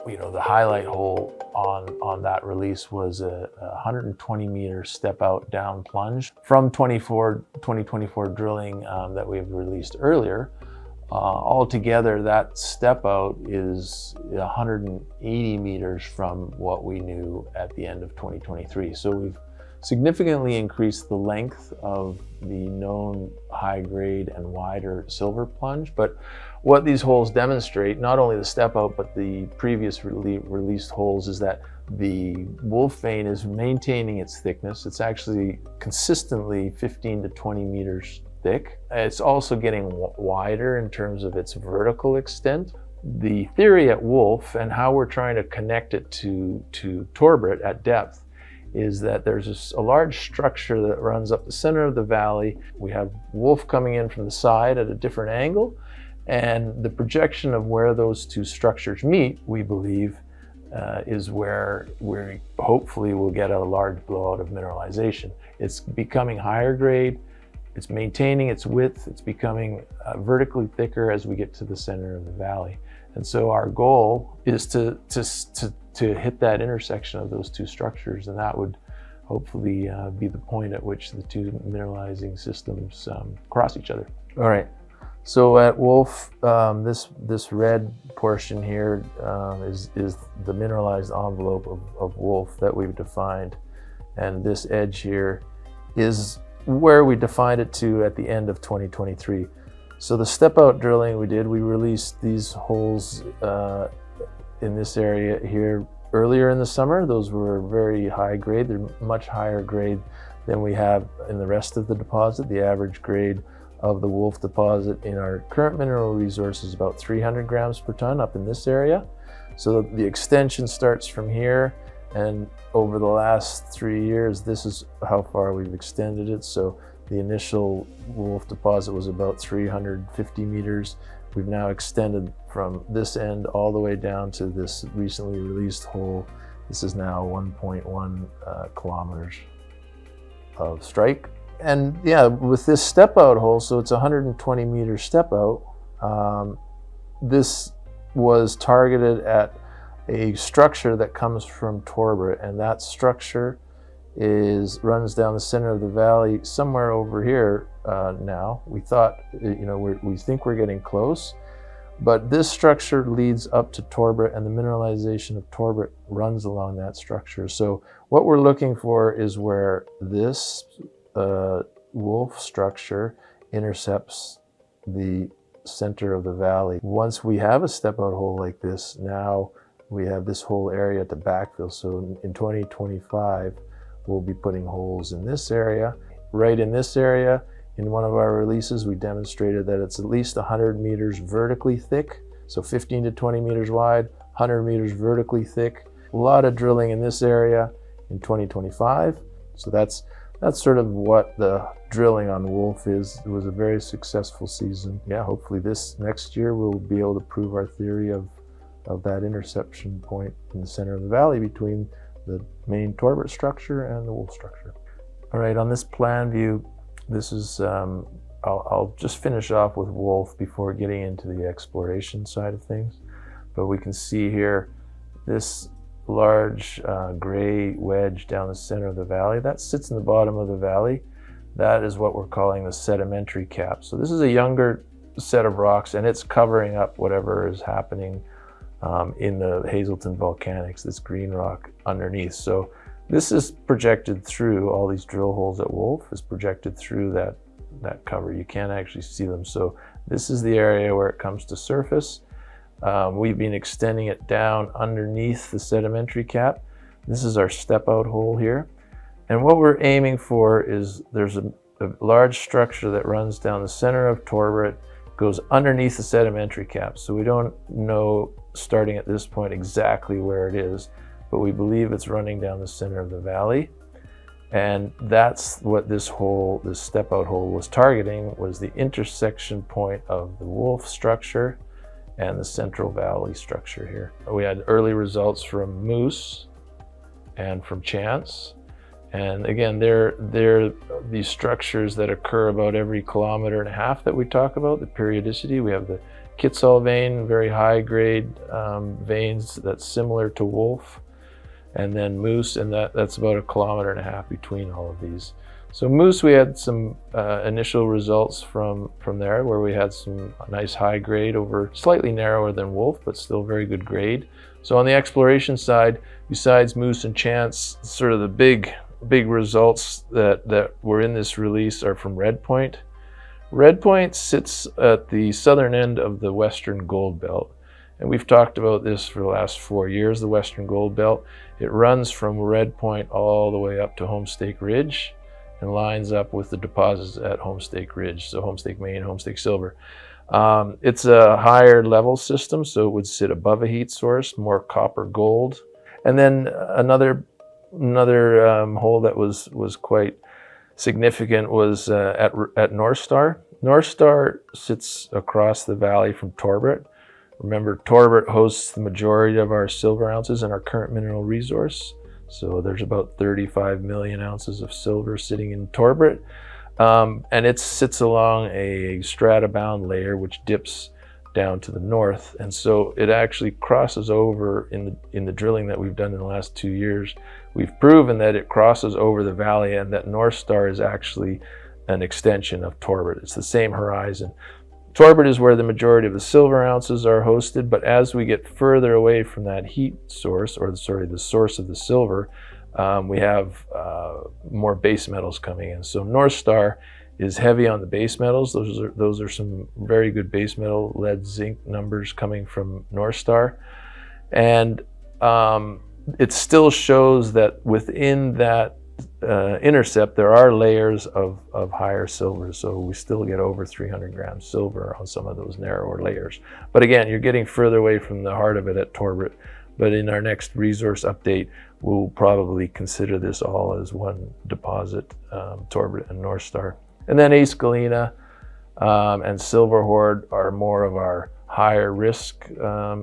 the highlight hole on that release was a 120 meter step out down plunge from 2024 drilling that we've released earlier. Altogether, that step out is 180 meters from what we knew at the end of 2023. So we've significantly increased the length of the known high grade and wider silver plunge. But what these holes demonstrate, not only the step out, but the previous released holes, is that the Wolf Vein is maintaining its thickness. It's actually consistently 15 to 20 meters thick. It's also getting wider in terms of its vertical extent. The theory at Wolf and how we're trying to connect it to Torbrit at depth is that there's a large structure that runs up the center of the valley. We have Wolf coming in from the side at a different angle, and the projection of where those two structures meet, we believe, is where we hopefully will get a large blowout of mineralization. It's becoming higher grade. It's maintaining its width. It's becoming vertically thicker as we get to the center of the valley. And so our goal is to hit that intersection of those two structures, and that would hopefully be the point at which the two mineralizing systems cross each other. All right. So at Wolf, this red portion here is the mineralized envelope of Wolf that we've defined, and this edge here is where we defined it to at the end of 2023. So the step out drilling we released these holes in this area here earlier in the summer. Those were very high grade. They're much higher grade than we have in the rest of the deposit. The average grade of the Wolf deposit in our current mineral resource is about 300 grams per ton up in this area. So the extension starts from here, and over the last 3 years, this is how far we've extended it. So the initial Wolf deposit was about 350 meters. We've now extended from this end all the way down to this recently released hole. This is now 1.1 kilometers of strike. And yeah, with this step out hole, so it's a 120 meter step out, this was targeted at a structure that comes from Torbrit, and that structure runs down the center of the valley somewhere over here now. We thought, we think we're getting close, but this structure leads up to Torbrit, and the mineralization of Torbrit runs along that structure. So what we're looking for is where this Wolf structure intercepts the center of the valley. Once we have a step out hole like this, now we have this whole area to backfill. So in 2025, we'll be putting holes in this area. Right in this area, in one of our releases, we demonstrated that it's at least 100 meters vertically thick. So 15 to 20 meters wide, 100 meters vertically thick. A lot of drilling in this area in 2025. So that's sort of what the drilling on Wolf is. It was a very successful season. Yeah, hopefully this next year we'll be able to prove our theory of that interception point in the center of the valley between the main Torbrit structure and the Wolf structure. All right, on this plan view, this is, I'll just finish off with Wolf before getting into the exploration side of things. But we can see here this large gray wedge down the center of the valley. That sits in the bottom of the valley. That is what we're calling the sedimentary cap. So this is a younger set of rocks, and it's covering up whatever is happening in the Hazelton volcanics, this green rock underneath. So this is projected through, all these drill holes at Wolf is projected through that cover. You can't actually see them. So this is the area where it comes to surface. We've been extending it down underneath the sedimentary cap. This is our step out hole here. And what we're aiming for is there's a large structure that runs down the center of Torbrit, goes underneath the sedimentary cap. So we don't know starting at this point exactly where it is, but we believe it's running down the center of the valley. And that's what this hole, this step out hole was targeting, was the intersection point of the Wolf structure and the Central Valley structure here. We had early results from Moose and from Chance. And again, they're these structures that occur about every 1.5 kilometers that we talk about, the periodicity. We have the Kitsault vein, very high grade veins that's similar to Wolf, and then Moose, and that's about 1.5 kilometers between all of these. So Moose, we had some initial results from there, where we had some nice high grade over, slightly narrower than Wolf, but still very good grade. So on the exploration side, besides Moose and Chance, sort of the big results that were in this release are from Red Point. Red Point sits at the southern end of the Western Gold Belt. And we've talked about this for the last 4 years, the Western Gold Belt. It runs from Red Point all the way up to Homestake Ridge and lines up with the deposits at Homestake Ridge, so Homestake Main, Homestake Silver. It's a higher level system, so it would sit above a heat source, more copper gold. And then another hole that was quite significant was at North Star. North Star sits across the valley from Torbrit. Remember, Torbrit hosts the majority of our silver ounces in our current mineral resource. So there's about 35 million ounces of silver sitting in Torbrit. And it sits along a strata-bound layer which dips down to the north. And so it actually crosses over in the drilling that we've done in the last 2 years. We've proven that it crosses over the valley and that North Star is actually an extension of Torbrit. It's the same horizon. Torbrit is where the majority of the silver ounces are hosted, but as we get further away from that heat source, or sorry, the source of the silver, we have more base metals coming in. So North Star is heavy on the base metals. Those are some very good base metal, lead, zinc numbers coming from North Star. And it still shows that within that intercept, there are layers of higher silver, so we still get over 300 grams silver on some of those narrower layers. But again, you're getting further away from the heart of it at Torbrit. But in our next resource update, we'll probably consider this all as one deposit, Torbrit and North Star. And then Ace Galena and Silver Horde are more of our higher risk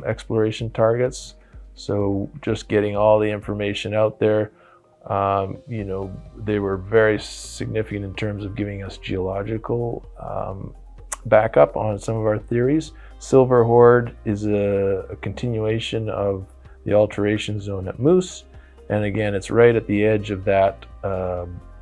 exploration targets. So just getting all the information out there. You know, they were very significant in terms of giving us geological backup on some of our theories. Silver Horde is a continuation of the alteration zone at Moose, and again, it's right at the edge of that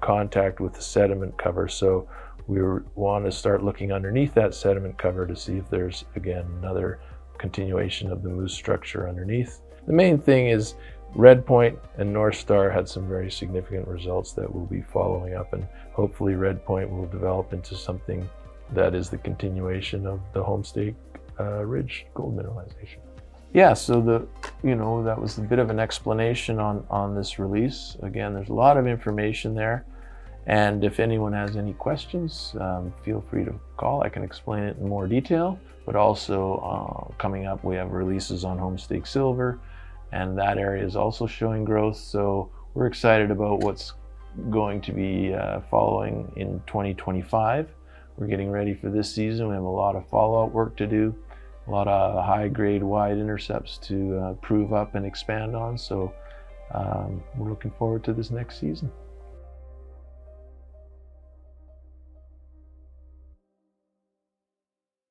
contact with the sediment cover. So we want to start looking underneath that sediment cover to see if there's, again, another continuation of the Moose structure underneath. The main thing is Red Point and North Star had some very significant results that we'll be following up, and hopefully Red Point will develop into something that is the continuation of the Homestake Ridge gold mineralization. Yeah, so that was a bit of an explanation on this release. Again, there's a lot of information there, and if anyone has any questions, feel free to call. I can explain it in more detail, but also coming up we have releases on Homestake Silver, and that area is also showing growth. So we're excited about what's going to be following in 2025. We're getting ready for this season. We have a lot of follow-up work to do, a lot of high-grade wide intercepts to prove up and expand on. So we're looking forward to this next season.